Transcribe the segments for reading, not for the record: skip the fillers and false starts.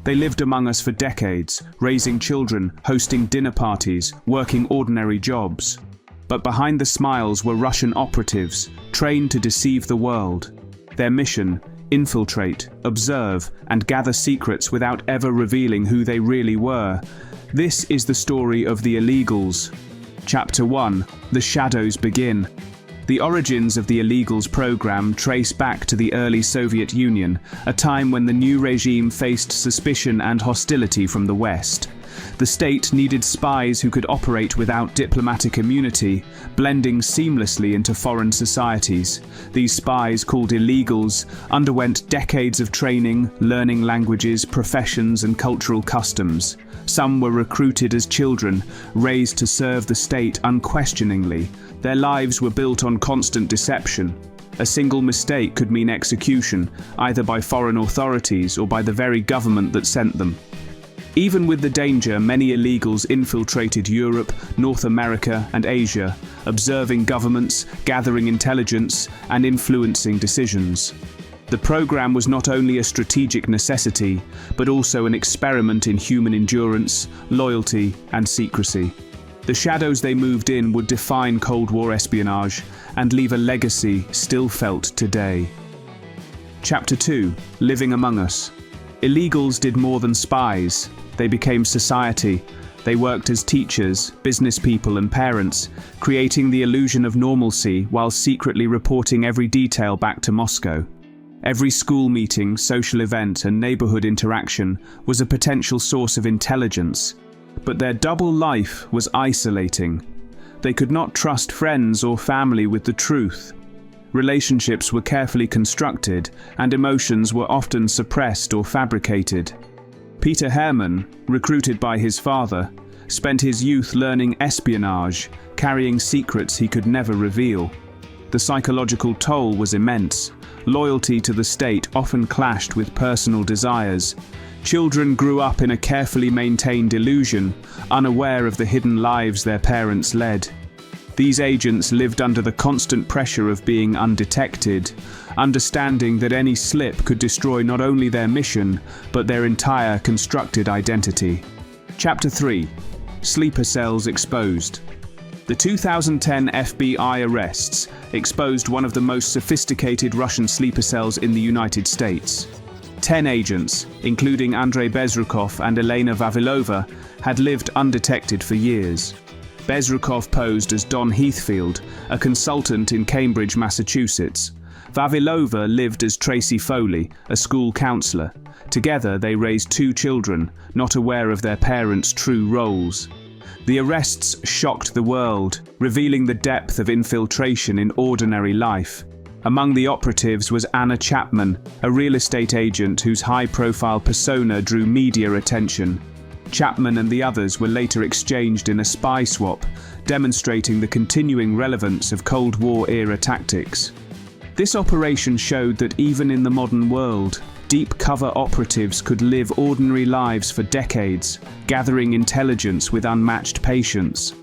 They lived among us for decades, raising children, hosting dinner parties, working ordinary jobs. But behind the smiles were Russian operatives, trained to deceive the world. Their mission: infiltrate, observe, and gather secrets without ever revealing who they really were. This is the story of the illegals. Chapter 1: The Shadows Begin. The origins of the illegals program trace back to the early Soviet Union, a time when the new regime faced suspicion and hostility from the West. The state needed spies who could operate without diplomatic immunity, blending seamlessly into foreign societies. These spies, called illegals, underwent decades of training, learning languages, professions, and cultural customs. Some were recruited as children, raised to serve the state unquestioningly. Their lives were built on constant deception. A single mistake could mean execution, either by foreign authorities or by the very government that sent them. Even with the danger, many illegals infiltrated Europe, North America, and Asia, observing governments, gathering intelligence, and influencing decisions. The program was not only a strategic necessity, but also an experiment in human endurance, loyalty, and secrecy. The shadows they moved in would define Cold War espionage and leave a legacy still felt today. Chapter 2: Living Among Us. Illegals did more than spies. They became society. They worked as teachers, business people, and parents, creating the illusion of normalcy while secretly reporting every detail back to Moscow. Every school meeting, social event, and neighborhood interaction was a potential source of intelligence. But their double life was isolating. They could not trust friends or family with the truth. Relationships were carefully constructed, and emotions were often suppressed or fabricated. Peter Hermann, recruited by his father, spent his youth learning espionage, carrying secrets he could never reveal. The psychological toll was immense. Loyalty to the state often clashed with personal desires. Children grew up in a carefully maintained illusion, unaware of the hidden lives their parents led. These agents lived under the constant pressure of being undetected, understanding that any slip could destroy not only their mission, but their entire constructed identity. Chapter 3: Sleeper Cells Exposed. The 2010 FBI arrests exposed one of the most sophisticated Russian sleeper cells in the United States. 10 agents, including Andrei Bezrukov and Elena Vavilova, had lived undetected for years. Bezrukov posed as Don Heathfield, a consultant in Cambridge, Massachusetts. Vavilova lived as Tracy Foley, a school counselor. Together they raised 2 children, not aware of their parents' true roles. The arrests shocked the world, revealing the depth of infiltration in ordinary life. Among the operatives was Anna Chapman, a real estate agent whose high-profile persona drew media attention. Chapman and the others were later exchanged in a spy swap, demonstrating the continuing relevance of Cold War-era tactics. This operation showed that even in the modern world, deep-cover operatives could live ordinary lives for decades, gathering intelligence with unmatched patience.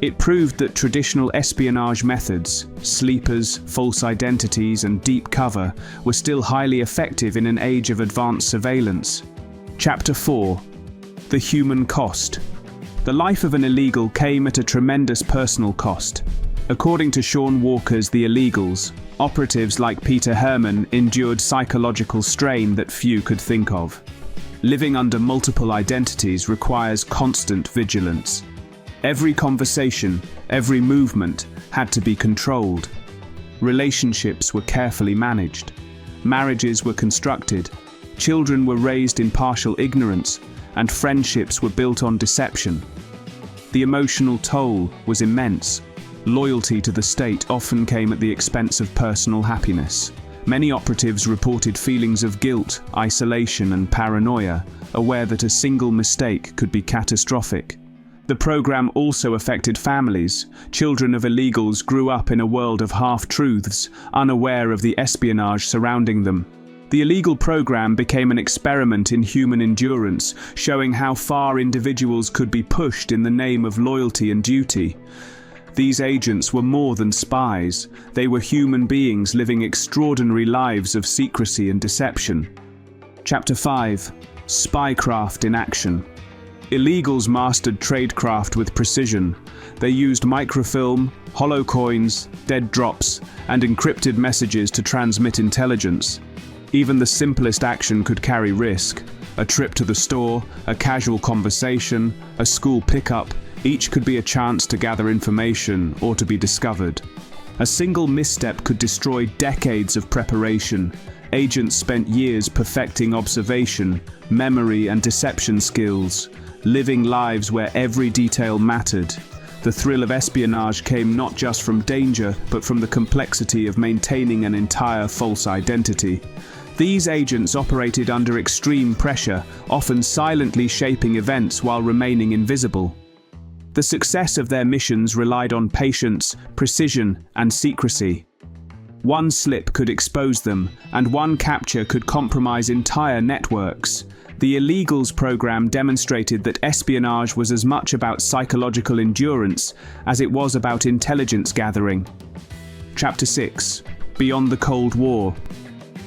It proved that traditional espionage methods, sleepers, false identities, and deep cover, were still highly effective in an age of advanced surveillance. Chapter 4: The Human Cost. The life of an illegal came at a tremendous personal cost. According to Sean Walker's The Illegals, operatives like Peter Hermann endured psychological strain that few could think of. Living under multiple identities requires constant vigilance. Every conversation, every movement had to be controlled. Relationships were carefully managed. Marriages were constructed. Children were raised in partial ignorance, and friendships were built on deception. The emotional toll was immense. Loyalty to the state often came at the expense of personal happiness. Many operatives reported feelings of guilt, isolation, and paranoia, aware that a single mistake could be catastrophic. The program also affected families. Children of illegals grew up in a world of half-truths, unaware of the espionage surrounding them. The illegal program became an experiment in human endurance, showing how far individuals could be pushed in the name of loyalty and duty. These agents were more than spies. They were human beings living extraordinary lives of secrecy and deception. Chapter 5: Spycraft in action. Illegals mastered tradecraft with precision. They used microfilm, hollow coins, dead drops, and encrypted messages to transmit intelligence. Even the simplest action could carry risk. A trip to the store, a casual conversation, a school pickup, each could be a chance to gather information or to be discovered. A single misstep could destroy decades of preparation. Agents spent years perfecting observation, memory, and deception skills, living lives where every detail mattered. The thrill of espionage came not just from danger, but from the complexity of maintaining an entire false identity. These agents operated under extreme pressure, often silently shaping events while remaining invisible. The success of their missions relied on patience, precision, and secrecy. One slip could expose them, and one capture could compromise entire networks. The Illegals program demonstrated that espionage was as much about psychological endurance as it was about intelligence gathering. Chapter 6. Beyond the Cold War.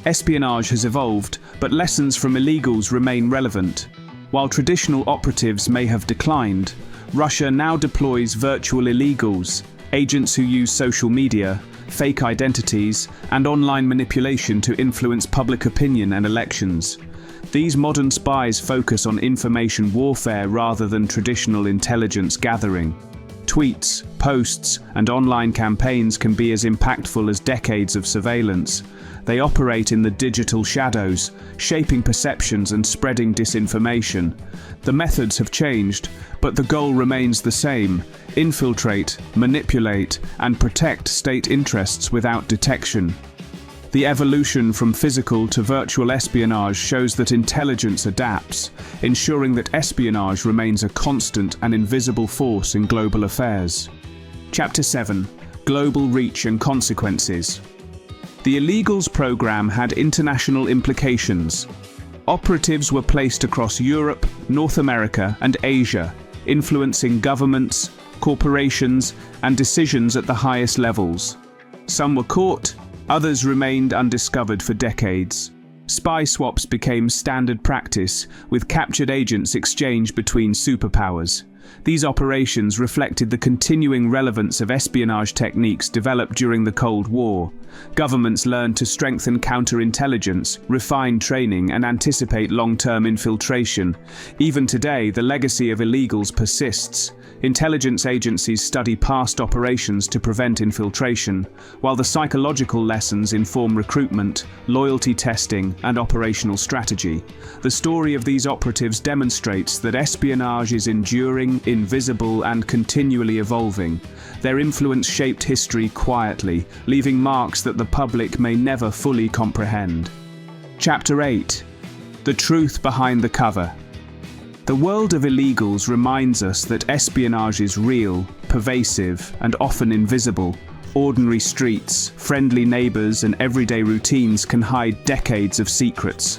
Espionage has evolved, but lessons from Illegals remain relevant. While traditional operatives may have declined, Russia now deploys virtual illegals, agents who use social media, fake identities, and online manipulation to influence public opinion and elections. These modern spies focus on information warfare rather than traditional intelligence gathering. Tweets, posts, and online campaigns can be as impactful as decades of surveillance. They operate in the digital shadows, shaping perceptions and spreading disinformation. The methods have changed, but the goal remains the same: infiltrate, manipulate, and protect state interests without detection. The evolution from physical to virtual espionage shows that intelligence adapts, ensuring that espionage remains a constant and invisible force in global affairs. Chapter 7. Global Reach and Consequences. The Illegals program had international implications. Operatives were placed across Europe, North America, and Asia, influencing governments, corporations, and decisions at the highest levels. Some were caught, others remained undiscovered for decades. Spy swaps became standard practice, with captured agents exchanged between superpowers. These operations reflected the continuing relevance of espionage techniques developed during the Cold War. Governments learned to strengthen counterintelligence, refine training, and anticipate long-term infiltration. Even today, the legacy of illegals persists. Intelligence agencies study past operations to prevent infiltration, while the psychological lessons inform recruitment, loyalty testing, and operational strategy. The story of these operatives demonstrates that espionage is enduring, invisible, and continually evolving. Their influence shaped history quietly, leaving marks that the public may never fully comprehend. Chapter 8. The Truth Behind the Cover. The world of illegals reminds us that espionage is real, pervasive, and often invisible. Ordinary streets, friendly neighbors, and everyday routines can hide decades of secrets.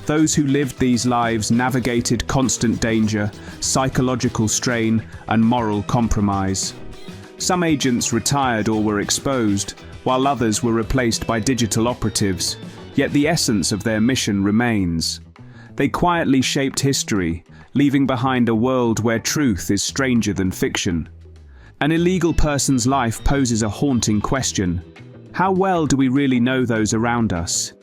Those who lived these lives navigated constant danger, psychological strain, and moral compromise. Some agents retired or were exposed, while others were replaced by digital operatives, yet the essence of their mission remains. They quietly shaped history, leaving behind a world where truth is stranger than fiction. An illegal person's life poses a haunting question. How well do we really know those around us?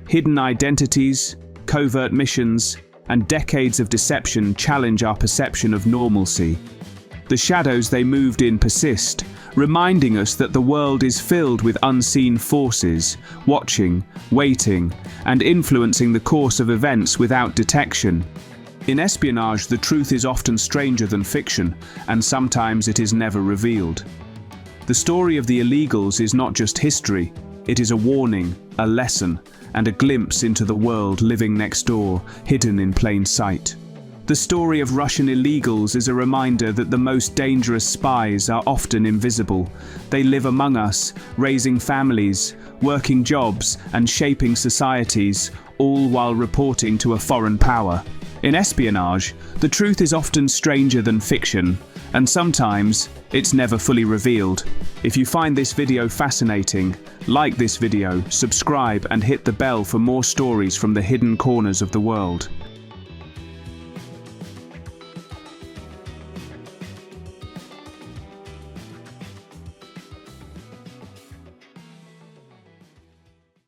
Hidden identities, covert missions, and decades of deception challenge our perception of normalcy. The shadows they moved in persist, reminding us that the world is filled with unseen forces, watching, waiting, and influencing the course of events without detection. In espionage, the truth is often stranger than fiction, and sometimes it is never revealed. The story of the illegals is not just history, it is a warning, a lesson, and a glimpse into the world living next door, hidden in plain sight. The story of Russian illegals is a reminder that the most dangerous spies are often invisible. They live among us, raising families, working jobs, and shaping societies, all while reporting to a foreign power. In espionage, the truth is often stranger than fiction, and sometimes it's never fully revealed. If you find this video fascinating, like this video, subscribe, and hit the bell for more stories from the hidden corners of the world.